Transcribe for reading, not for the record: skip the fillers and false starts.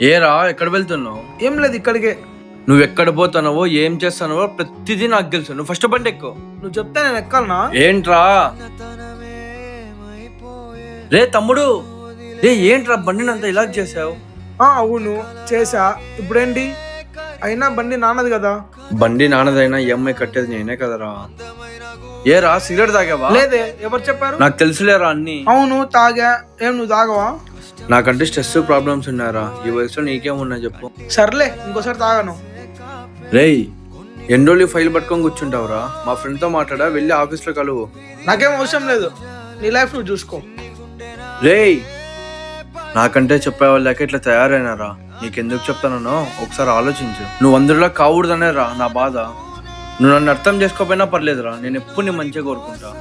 ఏరా ఎక్కడ వెళ్తున్నావు? ఏం లేదు ఇక్కడికే. నువ్వు ఎక్కడ పోతున్నావో ఏం చేస్తున్నావో ప్రతిదీ నాకు తెలుసు. నువ్వు ఫస్ట్ బండి ఎక్కువ. నువ్వు చెప్తే నేను ఎక్కాలనా? ఏంట్రా రే తమ్ముడు, రే ఏంట్రా బండిని అంతా ఇలా చేసావు? అవును చేసా. ఇప్పుడేంటి? అయినా బండి నాన్నది కదా. బండి నాన్నదైనా ఈఎంఐ కట్టేది నేనే కదరా. ఏరా సిగరెట్ తాగావా? లేదే, ఎవరు చెప్పారు? నాకు తెలుసులేరా అన్ని. అవును తాగా. ఏం నువ్వు తాగవా? నాకంటే స్ట్రెస్ ప్రాబ్లమ్స్ ఉన్నారా? ఈ వయసులో నీకేమున్నా చెప్పు. సర్లే ఇంకోసారి తాగను. రేయ్ ఎన్ని రోజులు ఫైల్ పట్టుకొని కూర్చుంటావురా? మా ఫ్రెండ్తో మాట్లాడా, వెళ్ళి ఆఫీస్లో కలువు. నాకేం అవసరం లేదు, నీ లైఫ్ నువ్వు చూసుకో. రేయ్ నాకంటే చెప్పేవాళ్ళకి ఇట్లా తయారైనారా? నీకెందుకు చెప్తానో ఒకసారి ఆలోచించు. నువ్వు అందరిలా కావూడదనే రా నా బాధ. నువ్వు నన్ను అర్థం చేసుకోకపోయినా పర్లేదురా, నేను ఎప్పుడు నీ మంచిగా కోరుకుంటా.